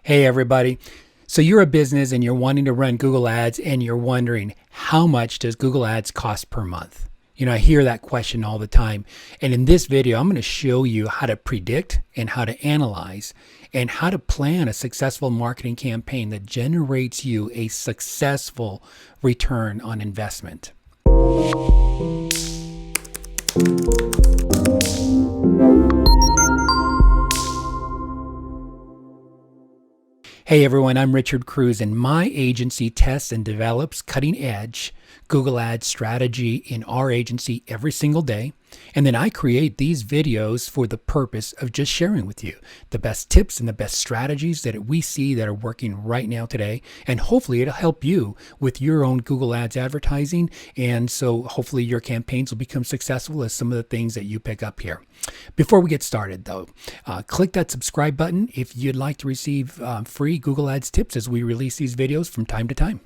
Hey, everybody. So you're a business and you're wanting to run Google Ads and you're wondering, how much does Google Ads cost per month? I hear that question all the time. And in this video, I'm going to show you how to predict and how to analyze and how to plan a successful marketing campaign that generates you a successful return on investment. Hey everyone, I'm Richard Cruz, and my agency tests and develops cutting edge Google Ads strategy in our agency every single day. And then I create these videos for the purpose of just sharing with you the best tips and the best strategies that we see that are working right now today. And hopefully it'll help you with your own Google Ads advertising. And so hopefully your campaigns will become successful as some of the things that you pick up here. Before we get started though, click that subscribe button if you'd like to receive free Google Ads tips as we release these videos from time to time.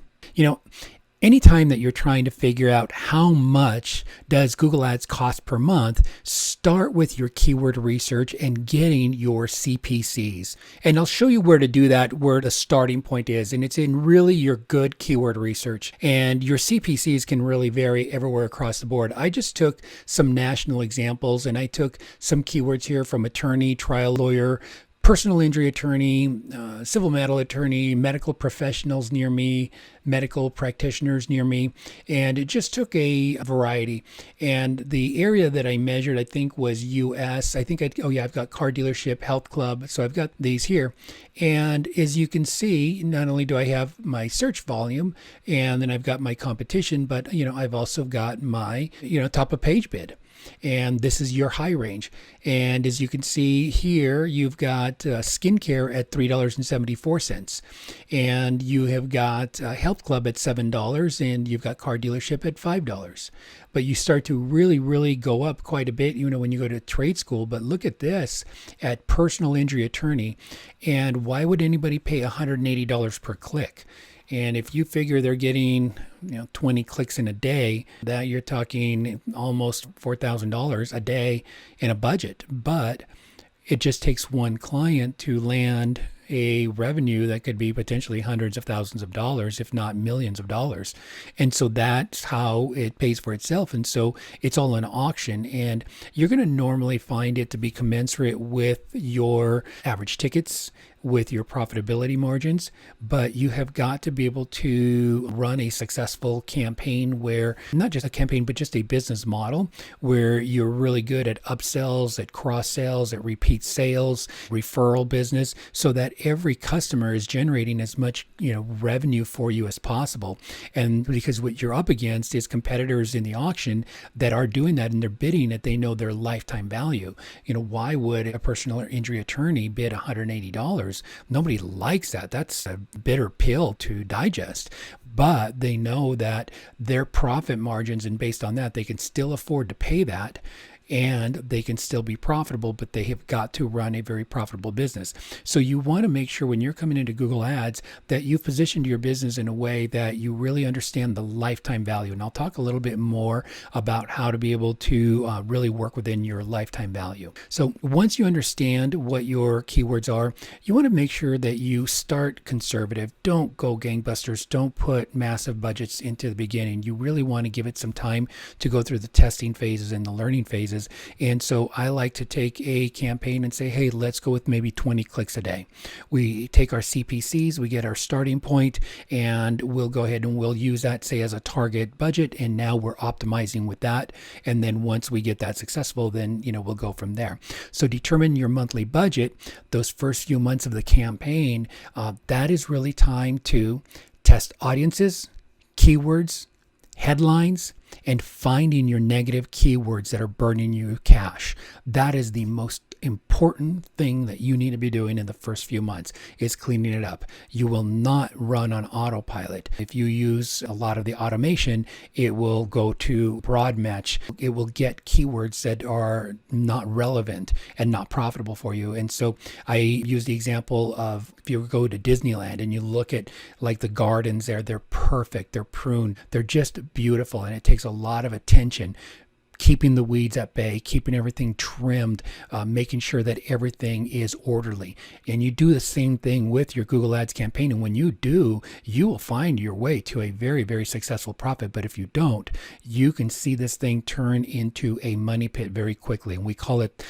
Anytime that you're trying to figure out how much does Google Ads cost per month, start with your keyword research and getting your CPCs. And I'll show you where to do that, where the starting point is. And it's in really your good keyword research. And your CPCs can really vary everywhere across the board. I just took some national examples and I took some keywords here from attorney, trial lawyer, personal injury attorney, civil metal attorney, medical professionals near me, medical practitioners near me, and it just took a variety. And the area that I measured, I think, was US. I've got car dealership, health club, so I've got these here. And as you can see, not only do I have my search volume, and then I've got my competition, but I've also got my top of page bid. And this is your high range. And as you can see here, you've got skincare at $3.74. And you have got health club at $7. And you've got car dealership at $5. But you start to really go up quite a bit, when you go to trade school. But look at this at personal injury attorney. And why would anybody pay $180 per click? And if you figure they're getting 20 clicks in a day, that you're talking almost $4,000 a day in a budget. But it just takes one client to land a revenue that could be potentially hundreds of thousands of dollars, if not millions of dollars. And so that's how it pays for itself. And so it's all an auction, and you're going to normally find it to be commensurate with your average tickets, with your profitability margins, but you have got to be able to run a successful campaign where, not just a campaign, but just a business model where you're really good at upsells, at cross sales, at repeat sales, referral business, so that every customer is generating as much revenue for you as possible. And because what you're up against is competitors in the auction that are doing that, and they're bidding that they know their lifetime value. Why would a personal injury attorney bid $180? Nobody likes that. That's a bitter pill to digest. But they know that their profit margins, and based on that, they can still afford to pay that. And they can still be profitable, but they have got to run a very profitable business. So you want to make sure when you're coming into Google Ads that you've positioned your business in a way that you really understand the lifetime value. And I'll talk a little bit more about how to be able to really work within your lifetime value. So once you understand what your keywords are, you want to make sure that you start conservative. Don't go gangbusters. Don't put massive budgets into the beginning. You really want to give it some time to go through the testing phases and the learning phases. And so I like to take a campaign and say, hey, let's go with maybe 20 clicks a day. We take our CPCs, we get our starting point, and we'll go ahead and we'll use that, say, as a target budget. And now we're optimizing with that. And then once we get that successful, then, we'll go from there. So determine your monthly budget. Those first few months of the campaign, that is really time to test audiences, keywords, headlines, and finding your negative keywords that are burning you cash. That is the most important thing that you need to be doing in the first few months, is cleaning it up. You will not run on autopilot. If you use a lot of the automation, it will go to broad match. It will get keywords that are not relevant and not profitable for you. And so I use the example of, if you go to Disneyland and you look at like the gardens there, they're perfect, they're pruned, they're just beautiful, and it takes a lot of attention. keeping the weeds at bay, keeping everything trimmed, making sure that everything is orderly. And you do the same thing with your Google Ads campaign. And when you do, you will find your way to a very, very successful profit. But if you don't, you can see this thing turn into a money pit very quickly. And we call it,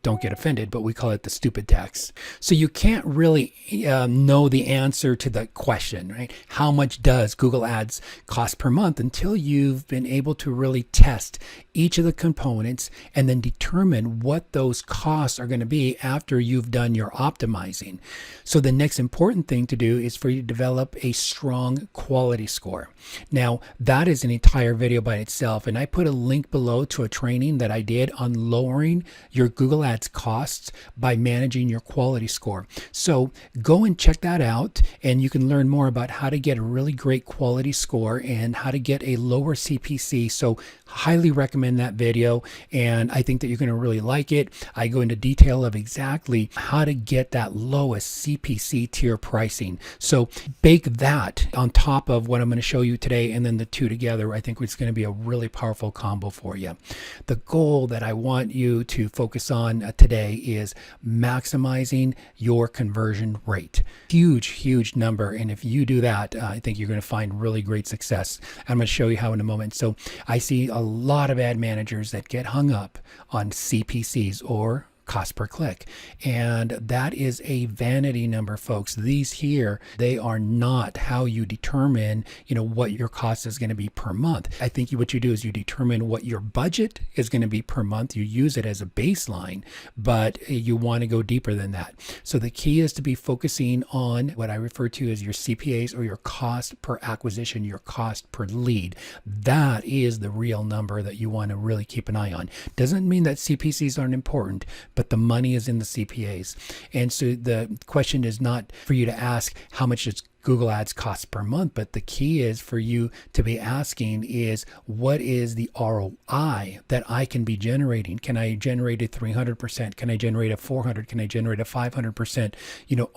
don't get offended, but we call it the stupid tax. So you can't really know the answer to the question, right? How much does Google Ads cost per month until you've been able to really test each of the components and then determine what those costs are going to be after you've done your optimizing. So the next important thing to do is for you to develop a strong quality score. Now, that is an entire video by itself, and I put a link below to a training that I did on lowering your Google Ads costs by managing your quality score. So go and check that out, and you can learn more about how to get a really great quality score and how to get a lower CPC. So highly recommend that video, and I think that you're going to really like it. I go into detail of exactly how to get that lowest CPC tier pricing. So bake that on top of what I'm going to show you today, and then the two together, I think it's going to be a really powerful combo for you. The goal that I want you to focus on today is maximizing your conversion rate. Huge number, and if you do that, I think you're going to find really great success. I'm going to show you how in a moment. So I see a lot of ad managers that get hung up on CPCs, or cost per click, and that is a vanity number, folks. These here, they are not how you determine what your cost is going to be per month. I think what you do is you determine what your budget is going to be per month. You use it as a baseline, but you want to go deeper than that. So the key is to be focusing on what I refer to as your CPAs, or your cost per acquisition, your cost per lead. That is the real number that you want to really keep an eye on. Doesn't mean that CPCs aren't important, but the money is in the CPAs. And so the question is not for you to ask how much does Google Ads cost per month, but the key is for you to be asking is, what is the ROI that I can be generating? Can I generate a 300%? Can I generate a 400? Can I generate a 500%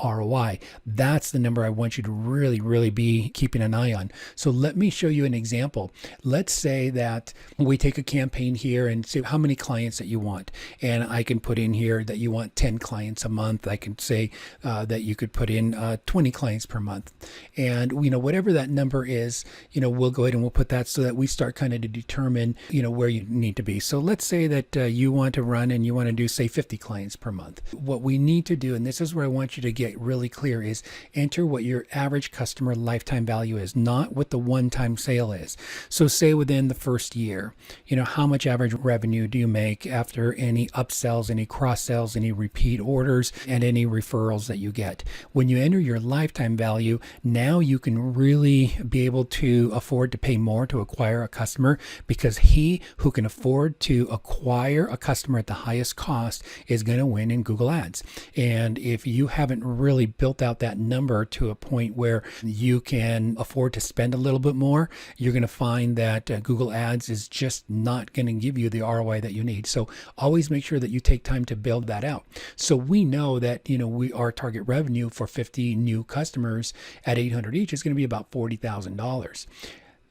ROI? That's the number I want you to really be keeping an eye on. So let me show you an example. Let's say that we take a campaign here and say how many clients that you want, and I can put in here that you want 10 clients a month. I can say that you could put in 20 clients per month. And whatever that number is, we'll go ahead and we'll put that so that we start kind of to determine where you need to be. So let's say that you want to run and you want to do, say, 50 clients per month. What we need to do, and this is where I want you to get really clear, is enter what your average customer lifetime value is, not what the one-time sale is. So say within the first year, how much average revenue do you make after any upsells, any cross-sells, any repeat orders, and any referrals that you get? When you enter your lifetime value, now you can really be able to afford to pay more to acquire a customer, because he who can afford to acquire a customer at the highest cost is going to win in Google Ads. And if you haven't really built out that number to a point where you can afford to spend a little bit more, you're going to find that Google Ads is just not going to give you the ROI that you need. So always make sure that you take time to build that out. So we know that our target revenue for 50 new customers at $800 each is going to be about $40,000.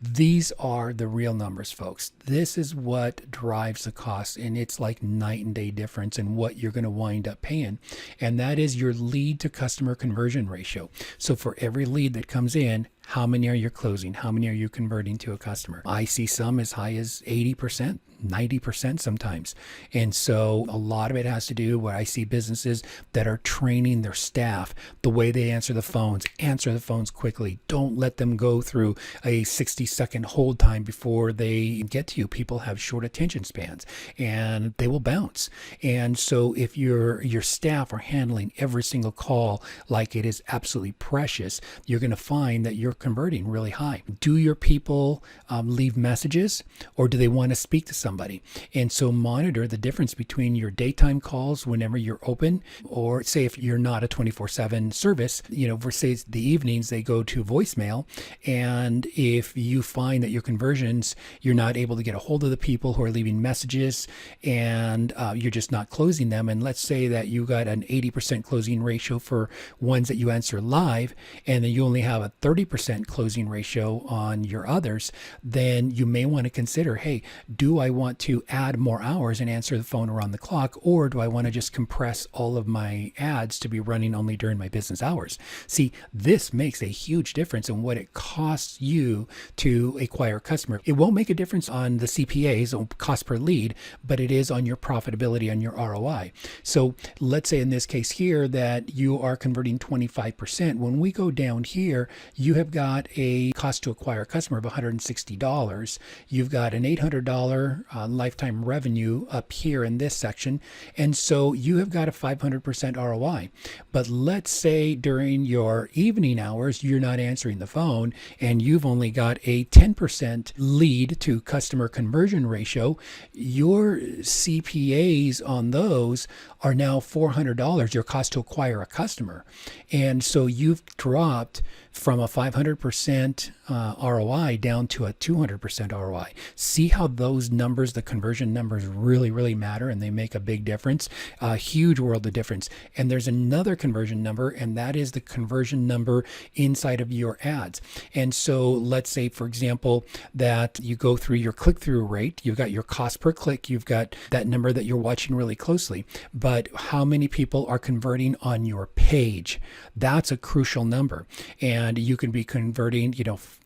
These are the real numbers, folks. This is what drives the cost, and it's like night and day difference in what you're going to wind up paying. And that is your lead to customer conversion ratio. So for every lead that comes in, how many are you closing? How many are you converting to a customer? I see some as high as 80%, 90% sometimes. And so a lot of it has to do where I see businesses that are training their staff, the way they answer the phones quickly. Don't let them go through a 60-second hold time before they get to you. People have short attention spans and they will bounce. And so if your staff are handling every single call like it is absolutely precious, you're going to find that you're converting really high. Do your people leave messages, or do they want to speak to somebody? And so monitor the difference between your daytime calls whenever you're open, or say if you're not a 24/7 service, for say the evenings they go to voicemail. And if you find that your conversions, you're not able to get a hold of the people who are leaving messages, and you're just not closing them, and let's say that you got an 80% closing ratio for ones that you answer live, and then you only have a 30% 20% closing ratio on your others, then you may want to consider, hey, do I want to add more hours and answer the phone around the clock, or do I want to just compress all of my ads to be running only during my business hours? See, this makes a huge difference in what it costs you to acquire a customer. It won't make a difference on the CPAs, or cost per lead, but it is on your profitability, on your ROI. So let's say in this case here that you are converting 25%. When we go down here, you have got a cost to acquire a customer of $160. You've got an $800 lifetime revenue up here in this section. And so you have got a 500% ROI. But let's say during your evening hours, you're not answering the phone and you've only got a 10% lead to customer conversion ratio. Your CPAs on those are now $400, your cost to acquire a customer. And so you've dropped from a 500% ROI down to a 200% ROI. See how those numbers, the conversion numbers, really, really matter, and they make a big difference, a huge world of difference. And there's another conversion number, and that is the conversion number inside of your ads. And so let's say, for example, that you go through your click-through rate, you've got your cost per click, you've got that number that you're watching really closely, but how many people are converting on your page? That's a crucial number. And you can be converting,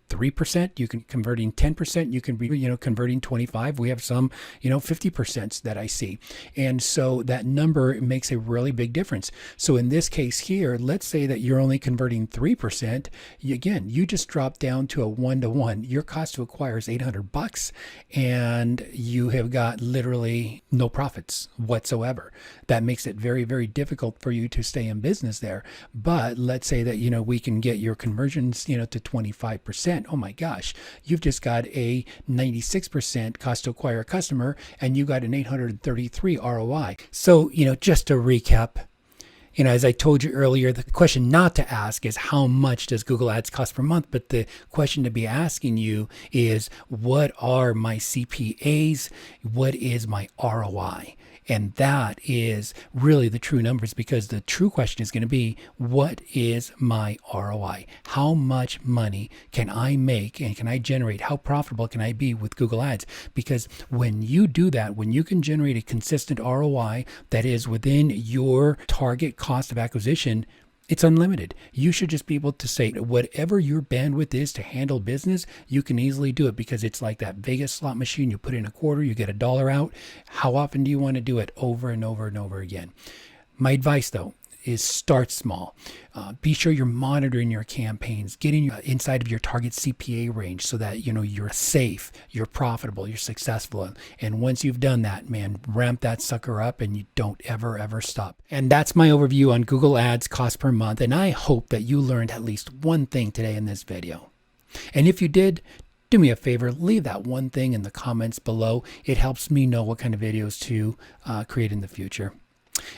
3%, you can converting 10%, you can be, converting 25. We have some, 50% that I see. And so that number makes a really big difference. So in this case here, let's say that you're only converting 3%. Again, you just drop down to a 1-to-1. Your cost to acquire is $800 and you have got literally no profits whatsoever. That makes it very, very difficult for you to stay in business there. But let's say that, we can get your conversions, to 25%. Oh my gosh, you've just got a 96% cost to acquire a customer and you got an 833 ROI. So, just to recap, as I told you earlier, the question not to ask is how much does Google Ads cost per month? But the question to be asking you is, what are my CPAs? What is my ROI? And that is really the true numbers, because the true question is going to be, what is my ROI? How much money can I make and can I generate? How profitable can I be with Google Ads? Because when you do that, when you can generate a consistent ROI that is within your target cost of acquisition, it's unlimited. You should just be able to say whatever your bandwidth is to handle business, you can easily do it, because it's like that Vegas slot machine. You put in a quarter, you get $1 out. How often do you want to do it? Over and over and over again. My advice, though, is start small. Be sure you're monitoring your campaigns, getting inside of your target CPA range so that you're safe, you're profitable, you're successful. And once you've done that, man, ramp that sucker up and you don't ever stop. And that's my overview on Google Ads cost per month. And I hope that you learned at least one thing today in this video. And if you did, do me a favor, leave that one thing in the comments below. It helps me know what kind of videos to create in the future.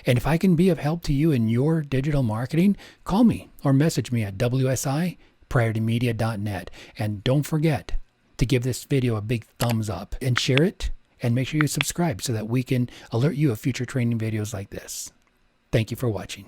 And if I can be of help to you in your digital marketing, call me or message me at wsi@prioritymedia.net. And don't forget to give this video a big thumbs up and share it, and make sure you subscribe so that we can alert you of future training videos like this. Thank you for watching.